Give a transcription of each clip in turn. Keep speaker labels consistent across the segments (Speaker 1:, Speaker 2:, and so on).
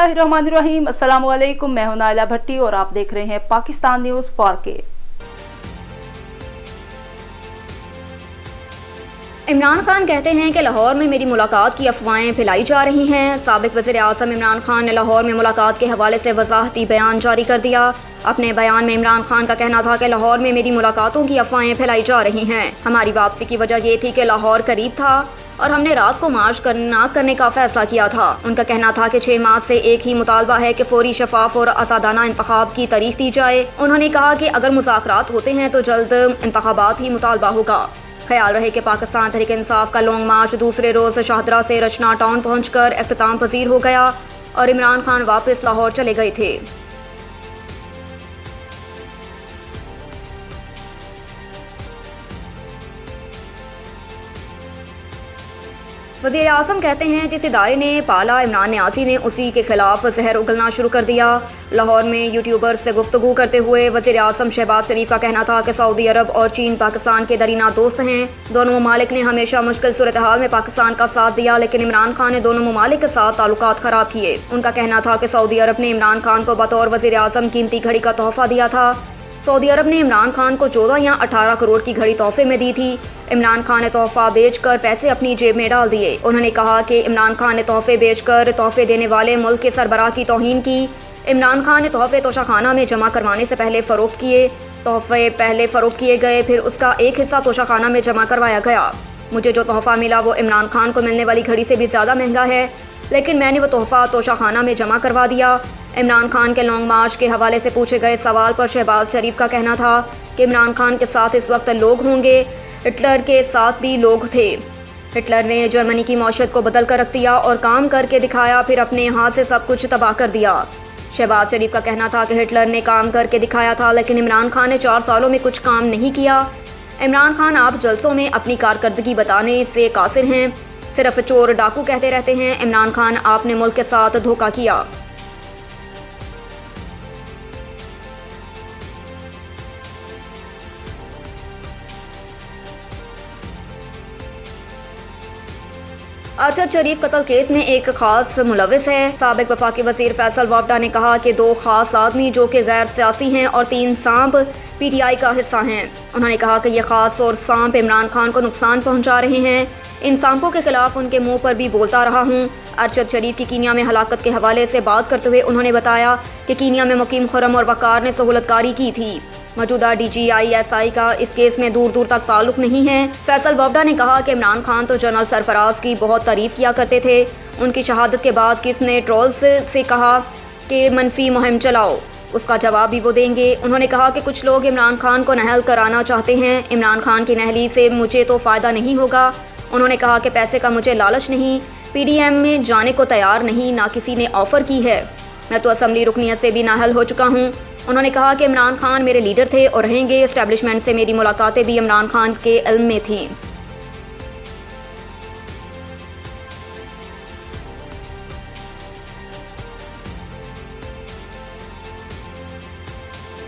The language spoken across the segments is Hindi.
Speaker 1: बिस्मिल्लाहिर्रहमानिर्रहीम। अस्सलाम वालेकुम। मैं हूं नाइला भट्टी और आप देख रहे हैं पाकिस्तान न्यूज़ 4K।
Speaker 2: इमरान खान कहते हैं कि लाहौर में मेरी मुलाकात की अफवाहें फैलाई जा रही हैं। साबिक वज़ीर आज़म इमरान खान ने लाहौर में मुलाकात के हवाले से वज़ाहती बयान जारी कर दिया। अपने बयान में इमरान खान का कहना था कि लाहौर में मेरी मुलाकातों की अफवाहें फैलाई जा रही हैं। हमारी वापसी की वजह ये थी कि लाहौर करीब था और हमने रात को मार्च न करने का फैसला किया था। उनका कहना था कि 6 मार्च से एक ही मुतालबा है कि फौरी, शफाफ और आज़ादाना इंतखाब की तारीख दी जाए। उन्होंने कहा कि अगर मुज़ाकरात होते हैं तो जल्द इंतखाबात ही मुतालबा होगा। ख्याल रहे कि पाकिस्तान तहरीक इंसाफ का लॉन्ग मार्च दूसरे रोज़ शाहदरा से रचना टाउन पहुंचकर इख्तिताम पजीर हो गया और इमरान खान वापस लाहौर चले गए थे। वज़ीर आज़म कहते हैं जिस इदारे ने पाला इमरान न्यासी ने उसी के खिलाफ जहर उगलना शुरू कर दिया। लाहौर में यूट्यूबर से गुफ्तगू करते हुए वज़ीर आज़म शहबाज शरीफ का कहना था कि सऊदी अरब और चीन पाकिस्तान के दरीना दोस्त हैं। दोनों ममालिक ने हमेशा मुश्किल सूरत हाल में पाकिस्तान का साथ दिया, लेकिन इमरान खान ने दोनों ममालिक के साथ ताल्लुकात खराब किए। उनका कहना था कि सऊदी अरब ने इमरान खान को बतौर वज़ीर आज़म कीमती घड़ी का तोहफा दिया था। सऊदी अरब ने इमरान खान को 14 या 18 करोड़ की घड़ी तोहफे में दी थी। इमरान खान ने तोहफा बेचकर पैसे अपनी जेब में डाल दिए। उन्होंने कहा कि इमरान खान ने तोहफे बेचकर तोहफे देने वाले मुल्क के सरबराह की तौहीन की। इमरान खान ने तोहफे तोशाखाना में जमा करवाने से पहले फ़रोख्त किए। तोहफे पहले फ़रोख्त किए गए, फिर उसका एक हिस्सा तोशाखाना में जमा करवाया गया। मुझे जो तोहफा मिला वो इमरान खान को मिलने वाली घड़ी से भी ज़्यादा महंगा है, लेकिन मैंने वो तोहफा तोशाखाना में जमा करवा दिया। इमरान खान के लॉन्ग मार्च के हवाले से पूछे गए सवाल पर शहबाज शरीफ का कहना था कि इमरान खान के साथ इस वक्त लोग होंगे, हिटलर के साथ भी लोग थे। हिटलर ने जर्मनी की मौशत को बदल कर रख दिया और काम करके दिखाया, फिर अपने हाथ से सब कुछ तबाह कर दिया। शहबाज शरीफ का कहना था कि हिटलर ने काम करके दिखाया था, लेकिन इमरान खान ने 4 सालों में कुछ काम नहीं किया। इमरान खान आप जलसों में अपनी कारकर्दगी बताने से कासिर हैं, सिर्फ चोर डाकू कहते रहते हैं। इमरान खान, आपने मुल्क के साथ धोखा किया। अरशद शरीफ कत्ल केस में एक खास मुलविस है। साबिक वफाकी वजीर फैसल वावडा ने कहा कि 2 खास आदमी जो कि गैर सियासी हैं और 3 सांप PTI का हिस्सा हैं। उन्होंने कहा कि ये खास और सांप इमरान खान को नुकसान पहुंचा रहे हैं। इन सांपों के खिलाफ उनके मुंह पर भी बोलता रहा हूं। अरशद शरीफ की कीनिया में हलाकत के हवाले से बात करते हुए उन्होंने बताया कि कीनिया में मुकीम खुर्रम और वकार ने सहूलतकारी की थी। मौजूदा DGI-SI का इस केस में दूर दूर तक ताल्लुक नहीं है। फैसल वावडा ने कहा कि इमरान खान तो जनरल सरफराज की बहुत तारीफ किया करते थे। उनकी शहादत के बाद किसने ट्रोल्स से कहा कि मनफी मुहिम चलाओ, उसका जवाब भी वो देंगे। उन्होंने कहा कि कुछ लोग इमरान खान को नहल कराना चाहते हैं। इमरान खान की नहली से मुझे तो फ़ायदा नहीं होगा। उन्होंने कहा कि पैसे का मुझे लालच नहीं, PDM में जाने को तैयार नहीं, ना किसी ने ऑफ़र की है। मैं तो असम्बली रुकनियत से भी नाहल हो चुका हूँ। उन्होंने कहा कि इमरान खान मेरे लीडर थे और रहेंगे। एस्टेब्लिशमेंट से मेरी मुलाकातें भी इमरान खान के इल्म में थीं।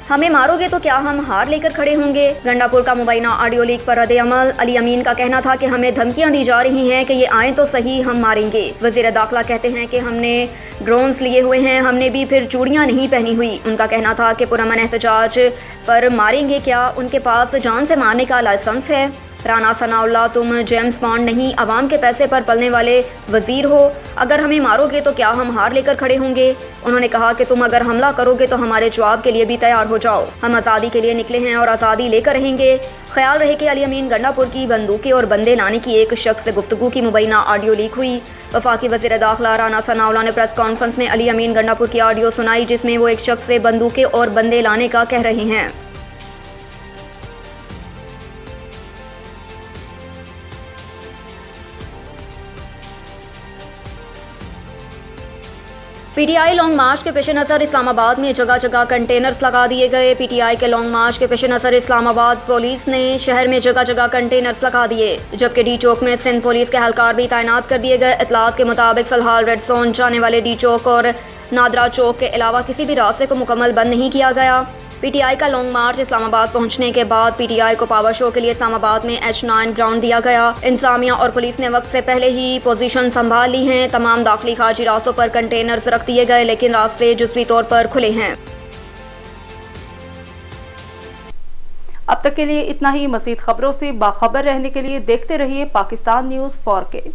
Speaker 2: हमें मारोगे तो क्या हम हार लेकर खड़े होंगे? गंडापुर का मुबैना ऑडियो लीक पर रद्द अमल। अली अमीन का कहना था कि हमें धमकियां दी जा रही हैं कि ये आए तो सही, हम मारेंगे। वज़ीर दाखिला कहते हैं कि हमने ड्रोन्स लिए हुए हैं, हमने भी फिर चूड़ियां नहीं पहनी हुई। उनका कहना था कि पुरअमन एहतजाज पर मारेंगे क्या? उनके पास जान से मारने का लाइसेंस है। राना सनाउल्लाह, तुम जेम्स बॉन्ड नहीं, अवाम के पैसे पर पलने वाले वजीर हो। अगर हमें मारोगे तो क्या हम हार लेकर खड़े होंगे? उन्होंने कहा कि तुम अगर हमला करोगे तो हमारे जवाब के लिए भी तैयार हो जाओ। हम आज़ादी के लिए निकले हैं और आज़ादी लेकर रहेंगे। ख्याल रहे कि अली अमीन गंडापुर की बंदूकें और बंदे लाने की एक शख्स से गुफ्तगू की मुबैना ऑडियो लीक हुई। वफाकी वज़ीर दाखिला राना सनाउल्लाह ने प्रेस कॉन्फ्रेंस में अली अमीन गंडापुर की ऑडियो सुनाई, जिसमें वो एक शख्स से बंदूकें और बंदे लाने का कह रहे हैं। PTI लॉन्ग मार्च के पेश नज़र इस्लामाबाद में जगह जगह कंटेनर्स लगा दिए गए। PTI के लॉन्ग मार्च के पेश नज़र इस्लामाबाद पुलिस ने शहर में जगह जगह कंटेनर्स लगा दिए, जबकि डी चौक में सिंध पुलिस के एहलकार भी तैनात कर दिए गए। इतलात के मुताबिक फ़िलहाल रेड जोन जाने वाले डी चौक और नादरा चौक के अलावा किसी भी रास्ते को मुकम्मल बंद नहीं किया गया। पीटीआई का लॉन्ग मार्च इस्लामाबाद पहुंचने के बाद पीटीआई को पावर शो के लिए इस्लामाबाद में H9 ग्राउंड दिया गया। इंतजामिया और पुलिस ने वक्त से पहले ही पोजीशन संभाल ली हैं। तमाम दाखिली खारजी रास्तों पर कंटेनर्स रख दिए गए, लेकिन रास्ते जुज़वी तौर पर खुले हैं।
Speaker 1: अब तक के लिए इतना ही। मज़ीद खबरों से बाखबर रहने के लिए देखते रहिए पाकिस्तान न्यूज़ 4K।